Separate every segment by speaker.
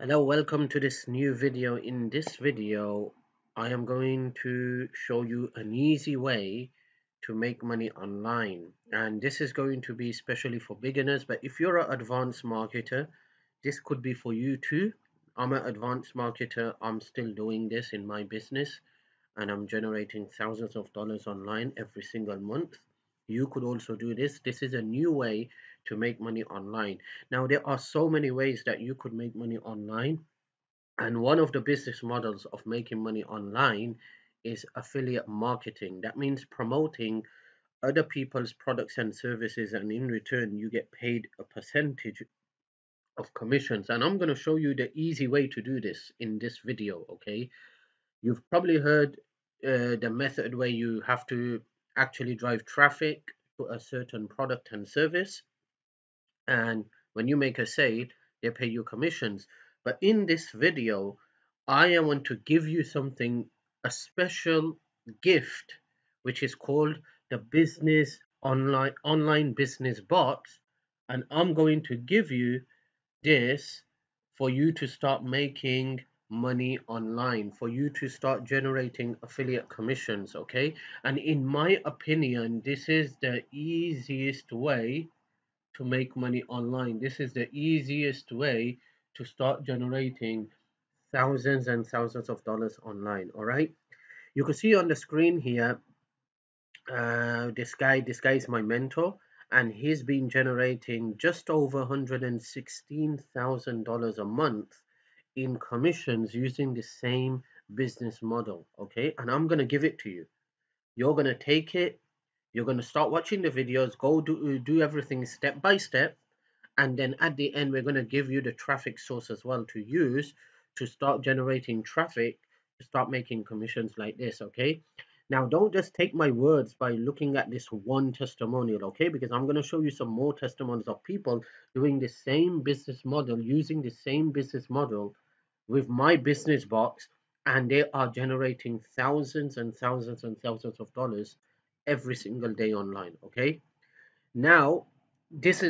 Speaker 1: Hello, welcome to this new video. In this video, I am going to show you an easy way to make money online. And this is going to be especially for beginners, but if you're an advanced marketer, this could be for you too. I'm an advanced marketer. I'm still doing this in my business and I'm generating thousands of dollars online every single month. You could also do this. This is a new way to make money online. Now, there are so many ways that you could make money online. And one of the business models of making money online is affiliate marketing. That means promoting other people's products and services, and in return, you get paid a percentage of commissions. And I'm going to show you the easy way to do this in this video. Okay, you've probably heard the method where you have to actually drive traffic to a certain product and service, and when you make a sale, they pay you commissions. But in this video, I want to give you something, a special gift, which is called the business online business box, and I'm going to give you this for you to start making money online, for you to start generating affiliate commissions. Okay, and in my opinion, this is the easiest way to make money online. This is the easiest way to start generating thousands and thousands of dollars online. All right, you can see on the screen here, this guy is my mentor, and he's been generating just over $116,000 a month in commissions using the same business model. Okay, and I'm gonna give it to you. You're gonna take it. You're gonna start watching the videos. Go do everything step by step, and then at the end we're going to give you the traffic source as well to use to start generating traffic, to start making commissions like this. Okay, now don't just take my words by looking at this one testimonial. Okay, because I'm going to show you some more testimonials of people doing the same business model, using the same business model with my business box, and they are generating thousands and thousands and thousands of dollars every single day online. Okay, now, this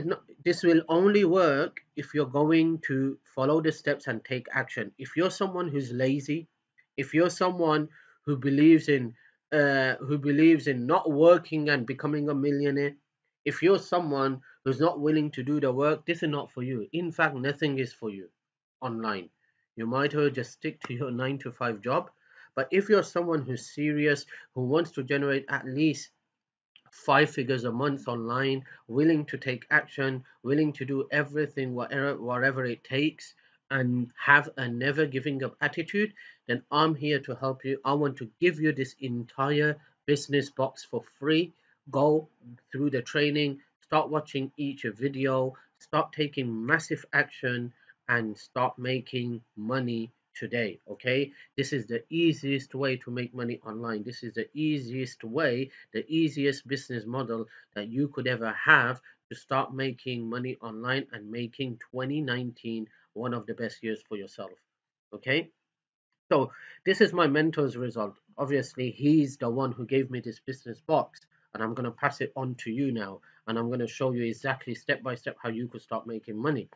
Speaker 1: will only work if you're going to follow the steps and take action. If you're someone who's lazy, if you're someone who believes in not working and becoming a millionaire, if you're someone who's not willing to do the work, this is not for you. In fact, nothing is for you online. You might as well just stick to your 9 to 5 job. But if you're someone who's serious, who wants to generate at least 5 figures a month online, willing to take action, willing to do everything, whatever it takes, and have a never giving up attitude, then I'm here to help you. I want to give you this entire business box for free. Go through the training, start watching each video, start taking massive action, and start making money today. Okay, this is the easiest way to make money online. This is the easiest way, the easiest business model that you could ever have to start making money online and making 2019 one of the best years for yourself. Okay, so this is my mentor's result. Obviously, he's the one who gave me this business box, and I'm going to pass it on to you now, and I'm going to show you exactly step by step how you could start making money.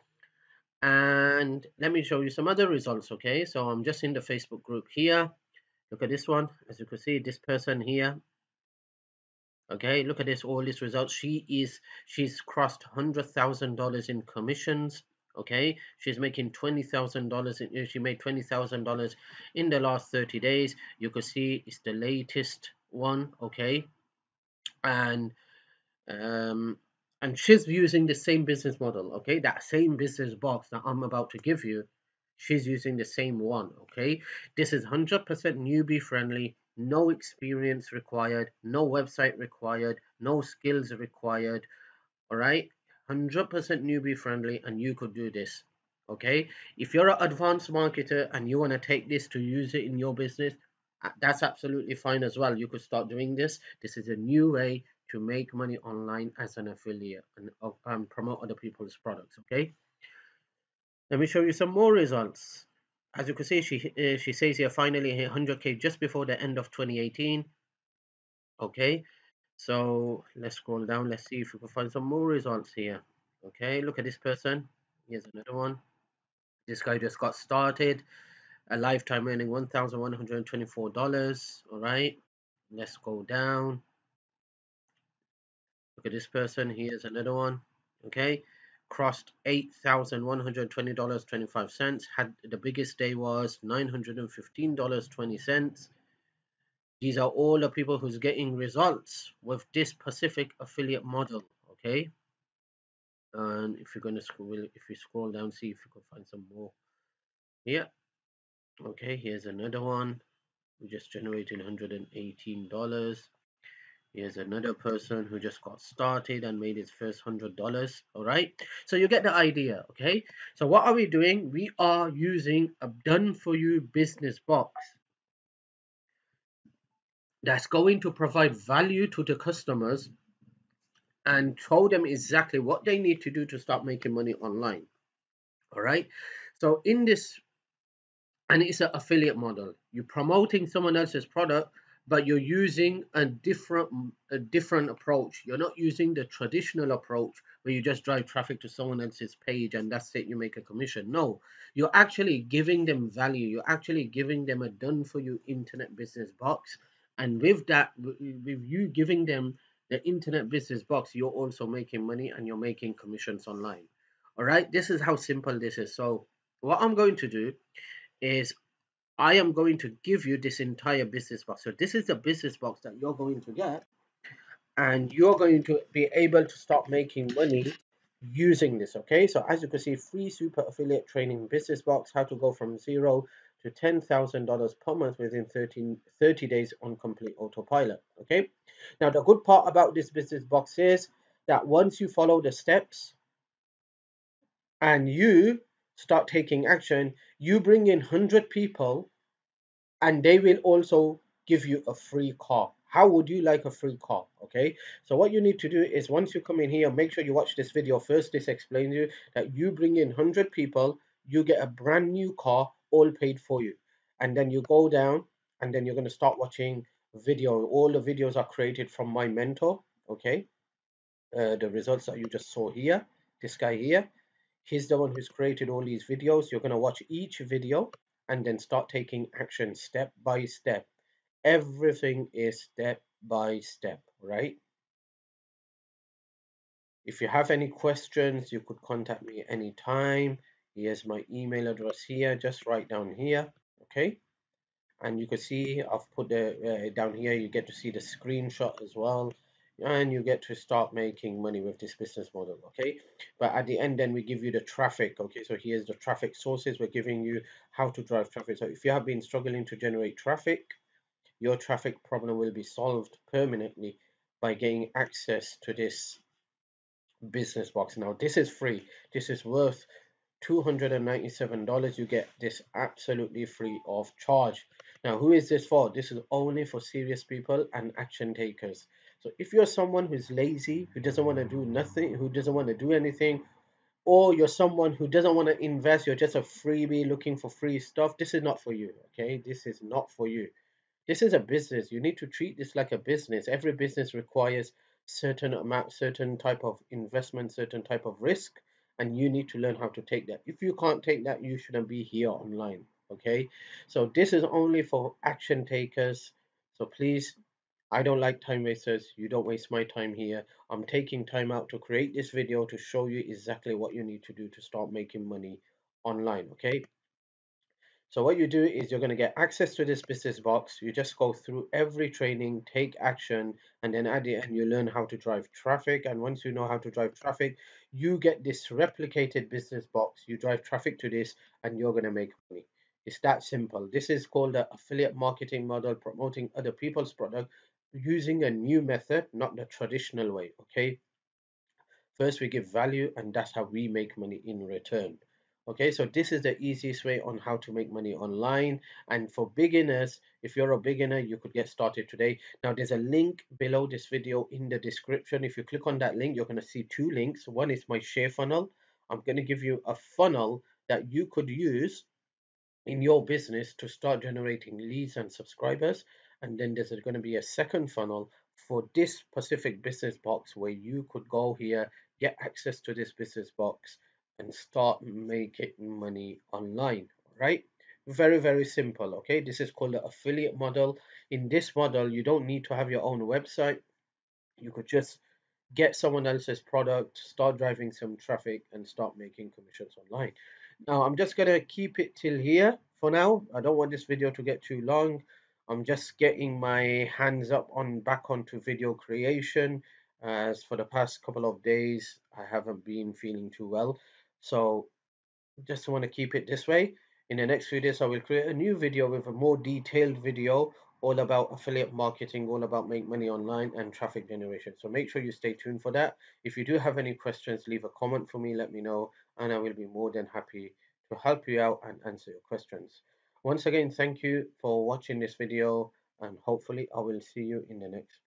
Speaker 1: And let me show you some other results. Okay, so I'm just in the Facebook group here. Look at this one. As you can see, this person here. Okay, look at this, all these results. She's crossed $100,000 in commissions. Okay, she's making $20,000. She made $20,000 in the last 30 days. You can see it's the latest one. Okay, and um, and she's using the same business model. Okay, that same business box that I'm about to give you, she's using the same one. Okay, this is 100% newbie friendly, no experience required, no website required, no skills required. All right, 100% newbie friendly, and you could do this. Okay, if you're an advanced marketer and you want to take this to use it in your business, that's absolutely fine as well. You could start doing this. This is a new way to make money online as an affiliate and promote other people's products. Okay, let me show you some more results. As you can see, she says here finally hit 100K just before the end of 2018. Okay, so let's scroll down. Let's see if we can find some more results here. Okay, look at this person. Here's another one. This guy just got started, a lifetime earning $1,124. All right, let's go down. Look at this person. Here's another one. Okay, crossed $8,120.25. Had the biggest day was $915.20. These are all the people who's getting results with this specific affiliate model. Okay, and if you're gonna scroll, if you scroll down, see if you can find some more. Yeah. Okay, here's another one. We just generated $118. Here's another person who just got started and made his first $100. All right. So you get the idea. Okay. So what are we doing? We are using a done for you business box that's going to provide value to the customers and show them exactly what they need to do to start making money online. All right. So in this, and it's an affiliate model. You're promoting someone else's product, but you're using a different approach. You're not using the traditional approach where you just drive traffic to someone else's page and that's it, you make a commission. No, you're actually giving them value. You're actually giving them a done for you internet business box. And with that, with you giving them the internet business box, you're also making money and you're making commissions online. All right, this is how simple this is. So what I'm going to do is I am going to give you this entire business box. So this is the business box that you're going to get, and you're going to be able to start making money using this. Okay, so as you can see, free super affiliate training business box, how to go from zero to $10,000 per month within 30 days on complete autopilot. Okay, now the good part about this business box is that once you follow the steps and you start taking action, you bring in 100 people and they will also give you a free car. How would you like a free car? Okay, so what you need to do is once you come in here, make sure you watch this video first. This explains you that you bring in 100 people, you get a brand new car, all paid for you. And then you go down and then you're going to start watching video. All the videos are created from my mentor. Okay, the results that you just saw here, this guy here, he's the one who's created all these videos. You're going to watch each video and then start taking action step by step. Everything is step by step, right? If you have any questions, you could contact me anytime. Here's my email address here. Just write down here, okay? And you can see I've put the down here, you get to see the screenshot as well, and you get to start making money with this business model. Okay, but at the end then we give you the traffic. Okay, so here's the traffic sources. We're giving you how to drive traffic. So if you have been struggling to generate traffic, your traffic problem will be solved permanently by getting access to this business box. Now this is free. This is worth $297. You get this absolutely free of charge. Now, who is this for? This is only for serious people and action takers. So if you're someone who's lazy, who doesn't want to do nothing, who doesn't want to do anything, or you're someone who doesn't want to invest, you're just a freebie looking for free stuff, this is not for you. Okay, this is not for you. This is a business. You need to treat this like a business. Every business requires certain amount, certain type of investment, certain type of risk, and you need to learn how to take that. If you can't take that, you shouldn't be here online. Okay, so this is only for action takers. So please, I don't like time wasters. You don't waste my time here. I'm taking time out to create this video to show you exactly what you need to do to start making money online. Okay, so what you do is you're going to get access to this business box. You just go through every training, take action, and then at the end you learn how to drive traffic. And once you know how to drive traffic, you get this replicated business box. You drive traffic to this and you're going to make money. It's that simple. This is called the affiliate marketing model, promoting other people's product using a new method, not the traditional way. Okay. First, we give value, and that's how we make money in return. Okay, so this is the easiest way on how to make money online. And for beginners, if you're a beginner, you could get started today. Now, there's a link below this video in the description. If you click on that link, you're going to see two links. One is my share funnel. I'm going to give you a funnel that you could use in your business to start generating leads and subscribers. And then there's going to be a second funnel for this specific business box where you could go here, get access to this business box, and start making money online, right? Very, very simple. Okay, this is called the affiliate model. In this model, you don't need to have your own website. You could just get someone else's product, start driving some traffic, and start making commissions online. Now, I'm just gonna keep it till here for now. I don't want this video to get too long. I'm just getting my hands up on back onto video creation, as for the past couple of days I haven't been feeling too well. So just want to keep it this way. In the next few days, I will create a new video with a more detailed video all about affiliate marketing, all about make money online and traffic generation. So make sure you stay tuned for that. If you do have any questions, leave a comment for me, let me know, and I will be more than happy to help you out and answer your questions. Once again, thank you for watching this video, and hopefully I will see you in the next